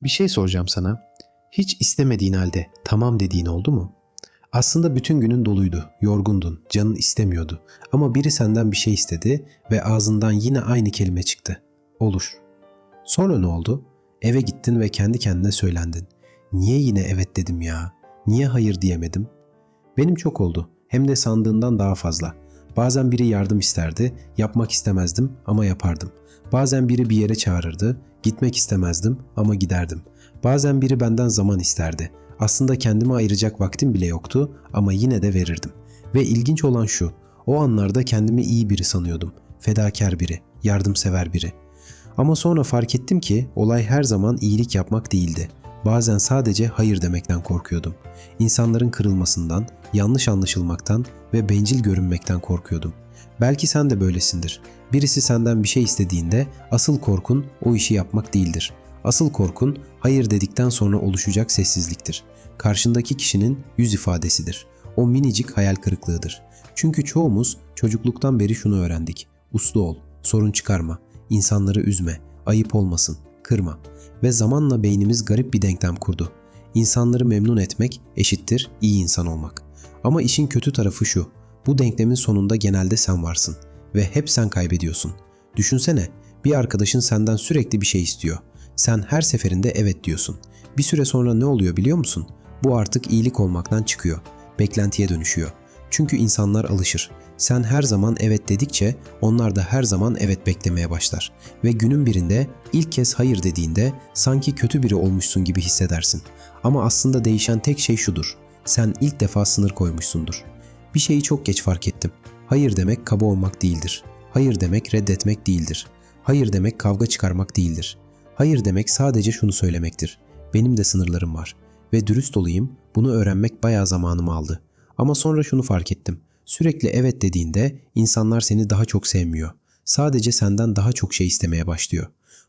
Bir şey soracağım sana. Hiç istemediğin halde tamam dediğin oldu mu? Aslında bütün günün doluydu, yorgundun, canın istemiyordu. Ama biri senden bir şey istedi ve ağzından yine aynı kelime çıktı. Olur. Sonra ne oldu? Eve gittin ve kendi kendine söylendin. Niye yine evet dedim ya? Niye hayır diyemedim? Benim çok oldu. Hem de sandığından daha fazla. Bazen biri yardım isterdi, yapmak istemezdim ama yapardım. Bazen biri bir yere çağırırdı, gitmek istemezdim ama giderdim. Bazen biri benden zaman isterdi. Aslında kendime ayıracak vaktim bile yoktu ama yine de verirdim. Ve ilginç olan şu, o anlarda kendimi iyi biri sanıyordum. Fedakar biri, yardımsever biri. Ama sonra fark ettim ki olay her zaman iyilik yapmak değildi. Bazen sadece hayır demekten korkuyordum. İnsanların kırılmasından, yanlış anlaşılmaktan ve bencil görünmekten korkuyordum. Belki sen de böylesindir. Birisi senden bir şey istediğinde asıl korkun o işi yapmak değildir. Asıl korkun hayır dedikten sonra oluşacak sessizliktir. Karşındaki kişinin yüz ifadesidir. O minicik hayal kırıklığıdır. Çünkü çoğumuz çocukluktan beri şunu öğrendik. Uslu ol, sorun çıkarma, insanları üzme, ayıp olmasın, kırma. Ve zamanla beynimiz garip bir denklem kurdu. İnsanları memnun etmek eşittir iyi insan olmak. Ama işin kötü tarafı şu. Bu denklemin sonunda genelde sen varsın ve hep sen kaybediyorsun. Düşünsene, bir arkadaşın senden sürekli bir şey istiyor. Sen her seferinde evet diyorsun. Bir süre sonra ne oluyor biliyor musun? Bu artık iyilik olmaktan çıkıyor. Beklentiye dönüşüyor. Çünkü insanlar alışır. Sen her zaman evet dedikçe onlar da her zaman evet beklemeye başlar. Ve günün birinde ilk kez hayır dediğinde sanki kötü biri olmuşsun gibi hissedersin. Ama aslında değişen tek şey şudur. Sen ilk defa sınır koymuşsundur. Bir şeyi çok geç fark ettim. Hayır demek kaba olmak değildir. Hayır demek reddetmek değildir. Hayır demek kavga çıkarmak değildir. Hayır demek sadece şunu söylemektir. Benim de sınırlarım var. Ve dürüst olayım, bunu öğrenmek bayağı zamanımı aldı. Ama sonra şunu fark ettim. Sürekli evet dediğinde insanlar seni daha çok sevmiyor. Sadece senden daha çok şey istemeye başlıyor.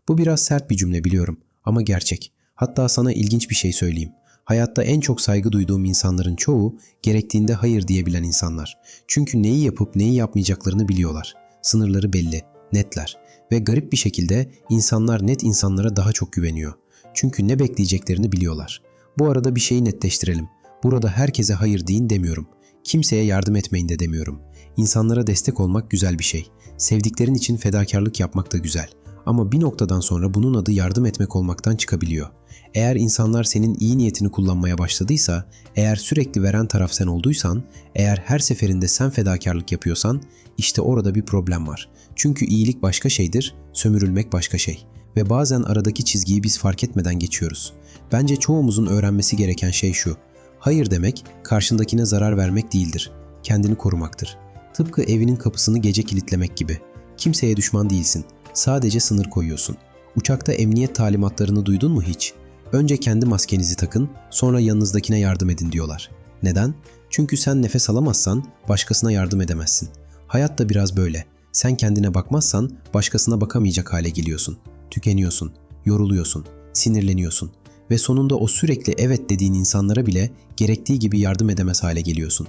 Bu biraz sert bir cümle biliyorum ama gerçek. Hatta sana ilginç bir şey söyleyeyim. Hayatta en çok saygı duyduğum insanların çoğu gerektiğinde hayır diyebilen insanlar. Çünkü neyi yapıp neyi yapmayacaklarını biliyorlar. Sınırları belli, netler. Ve garip bir şekilde insanlar net insanlara daha çok güveniyor. Çünkü ne bekleyeceklerini biliyorlar. Bu arada bir şeyi netleştirelim. Burada herkese hayır deyin demiyorum. Kimseye yardım etmeyin de demiyorum. İnsanlara destek olmak güzel bir şey. Sevdiklerin için fedakarlık yapmak da güzel. Ama bir noktadan sonra bunun adı yardım etmek olmaktan çıkabiliyor. Eğer insanlar senin iyi niyetini kullanmaya başladıysa, eğer sürekli veren taraf sen olduysan, eğer her seferinde sen fedakarlık yapıyorsan, işte orada bir problem var. Çünkü iyilik başka şeydir, sömürülmek başka şey. Ve bazen aradaki çizgiyi biz fark etmeden geçiyoruz. Bence çoğumuzun öğrenmesi gereken şey şu. Hayır demek, karşındakine zarar vermek değildir. Kendini korumaktır. Tıpkı evinin kapısını gece kilitlemek gibi. Kimseye düşman değilsin. Sadece sınır koyuyorsun. Uçakta emniyet talimatlarını duydun mu hiç? Önce kendi maskenizi takın, sonra yanınızdakine yardım edin diyorlar. Neden? Çünkü sen nefes alamazsan başkasına yardım edemezsin. Hayat da biraz böyle. Sen kendine bakmazsan başkasına bakamayacak hale geliyorsun. Tükeniyorsun, yoruluyorsun, sinirleniyorsun. Ve sonunda o sürekli evet dediğin insanlara bile gerektiği gibi yardım edemez hale geliyorsun.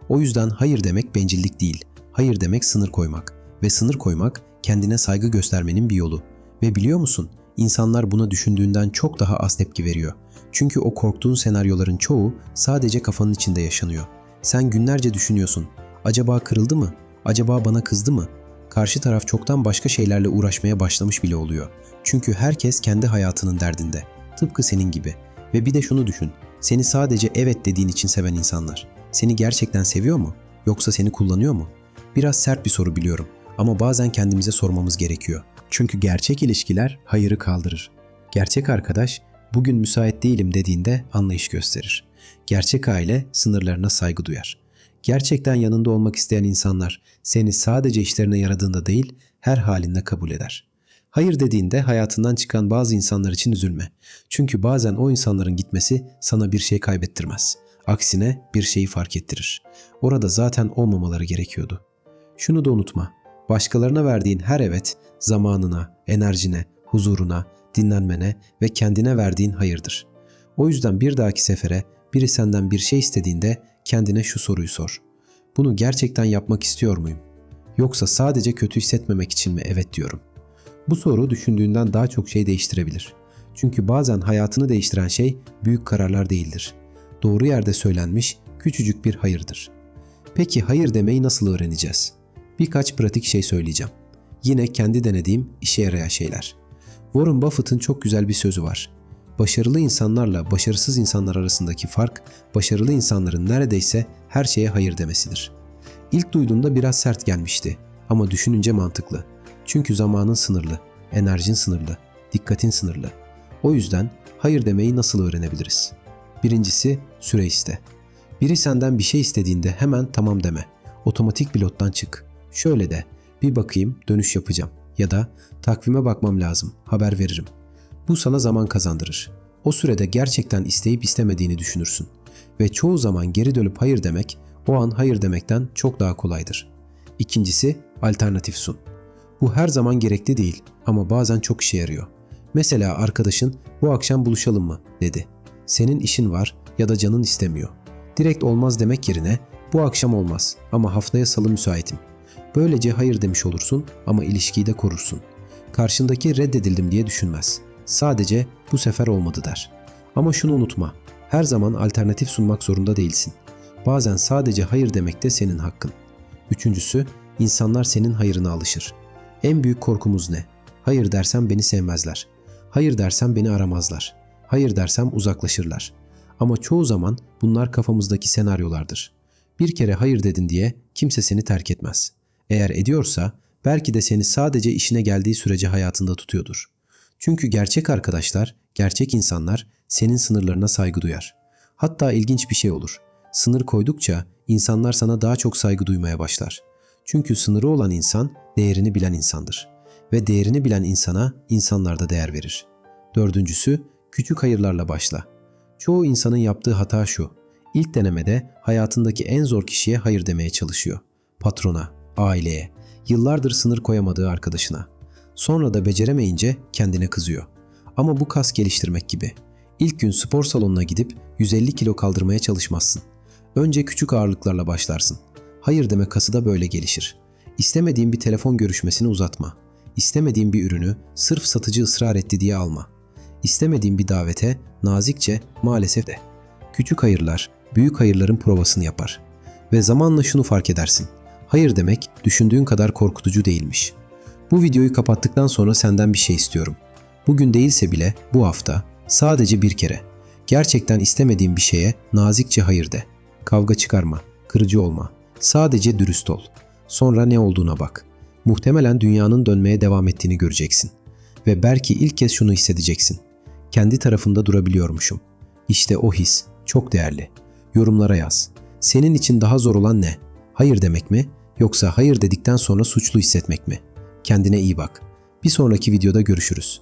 O yüzden hayır demek bencillik değil. Hayır demek sınır koymak. Ve sınır koymak kendine saygı göstermenin bir yolu. Ve biliyor musun? İnsanlar buna düşündüğünden çok daha az tepki veriyor. Çünkü o korktuğun senaryoların çoğu sadece kafanın içinde yaşanıyor. Sen günlerce düşünüyorsun. Acaba kırıldı mı? Acaba bana kızdı mı? Karşı taraf çoktan başka şeylerle uğraşmaya başlamış bile oluyor. Çünkü herkes kendi hayatının derdinde. Tıpkı senin gibi. Ve bir de şunu düşün. Seni sadece evet dediğin için seven insanlar. Seni gerçekten seviyor mu? Yoksa seni kullanıyor mu? Biraz sert bir soru biliyorum. Ama bazen kendimize sormamız gerekiyor. Çünkü gerçek ilişkiler hayırı kaldırır. Gerçek arkadaş, bugün müsait değilim dediğinde anlayış gösterir. Gerçek aile sınırlarına saygı duyar. Gerçekten yanında olmak isteyen insanlar seni sadece işlerine yaradığında değil, her halinde kabul eder. Hayır dediğinde hayatından çıkan bazı insanlar için üzülme. Çünkü bazen o insanların gitmesi sana bir şey kaybettirmez. Aksine bir şeyi fark ettirir. Orada zaten olmamaları gerekiyordu. Şunu da unutma. Başkalarına verdiğin her evet, zamanına, enerjine, huzuruna, dinlenmene ve kendine verdiğin hayırdır. O yüzden bir dahaki sefere biri senden bir şey istediğinde kendine şu soruyu sor. Bunu gerçekten yapmak istiyor muyum? Yoksa sadece kötü hissetmemek için mi evet diyorum? Bu soru düşündüğünden daha çok şey değiştirebilir. Çünkü bazen hayatını değiştiren şey büyük kararlar değildir. Doğru yerde söylenmiş küçücük bir hayırdır. Peki hayır demeyi nasıl öğreneceğiz? Birkaç pratik şey söyleyeceğim. Yine kendi denediğim işe yarayan şeyler. Warren Buffett'ın çok güzel bir sözü var. Başarılı insanlarla başarısız insanlar arasındaki fark, başarılı insanların neredeyse her şeye hayır demesidir. İlk duyduğumda biraz sert gelmişti ama düşününce mantıklı. Çünkü zamanın sınırlı, enerjin sınırlı, dikkatin sınırlı. O yüzden hayır demeyi nasıl öğrenebiliriz? Birincisi, süre iste. Biri senden bir şey istediğinde hemen tamam deme. Otomatik pilottan çık. Şöyle de, bir bakayım, dönüş yapacağım. Ya da takvime bakmam lazım, haber veririm. Bu sana zaman kazandırır. O sürede gerçekten isteyip istemediğini düşünürsün. Ve çoğu zaman geri dönüp hayır demek, o an hayır demekten çok daha kolaydır. İkincisi, alternatif sun. Bu her zaman gerekli değil ama bazen çok işe yarıyor. Mesela arkadaşın bu akşam buluşalım mı dedi. Senin işin var ya da canın istemiyor. Direkt olmaz demek yerine bu akşam olmaz ama haftaya salı müsaitim. Böylece hayır demiş olursun ama ilişkiyi de korursun. Karşındaki reddedildim diye düşünmez. Sadece bu sefer olmadı der. Ama şunu unutma, her zaman alternatif sunmak zorunda değilsin. Bazen sadece hayır demek de senin hakkın. Üçüncüsü, insanlar senin hayırına alışır. En büyük korkumuz ne? Hayır dersem beni sevmezler. Hayır dersem beni aramazlar. Hayır dersem uzaklaşırlar. Ama çoğu zaman bunlar kafamızdaki senaryolardır. Bir kere hayır dedin diye kimse seni terk etmez. Eğer ediyorsa belki de seni sadece işine geldiği sürece hayatında tutuyordur. Çünkü gerçek arkadaşlar, gerçek insanlar senin sınırlarına saygı duyar. Hatta ilginç bir şey olur. Sınır koydukça insanlar sana daha çok saygı duymaya başlar. Çünkü sınırı olan insan değerini bilen insandır. Ve değerini bilen insana insanlar da değer verir. Dördüncüsü, küçük hayırlarla başla. Çoğu insanın yaptığı hata şu. İlk denemede hayatındaki en zor kişiye hayır demeye çalışıyor. Patrona, aileye, yıllardır sınır koyamadığı arkadaşına. Sonra da beceremeyince kendine kızıyor. Ama bu kas geliştirmek gibi. İlk gün spor salonuna gidip 150 kilo kaldırmaya çalışmazsın. Önce küçük ağırlıklarla başlarsın. Hayır deme kası da böyle gelişir. İstemediğin bir telefon görüşmesini uzatma. İstemediğin bir ürünü sırf satıcı ısrar etti diye alma. İstemediğin bir davete nazikçe maalesef de. Küçük hayırlar, büyük hayırların provasını yapar. Ve zamanla şunu fark edersin. Hayır demek düşündüğün kadar korkutucu değilmiş. Bu videoyu kapattıktan sonra senden bir şey istiyorum. Bugün değilse bile bu hafta sadece bir kere. Gerçekten istemediğin bir şeye nazikçe hayır de. Kavga çıkarma, kırıcı olma. Sadece dürüst ol. Sonra ne olduğuna bak. Muhtemelen dünyanın dönmeye devam ettiğini göreceksin. Ve belki ilk kez şunu hissedeceksin. Kendi tarafımda durabiliyormuşum. İşte o his çok değerli. Yorumlara yaz. Senin için daha zor olan ne? Hayır demek mi? Yoksa hayır dedikten sonra suçlu hissetmek mi? Kendine iyi bak. Bir sonraki videoda görüşürüz.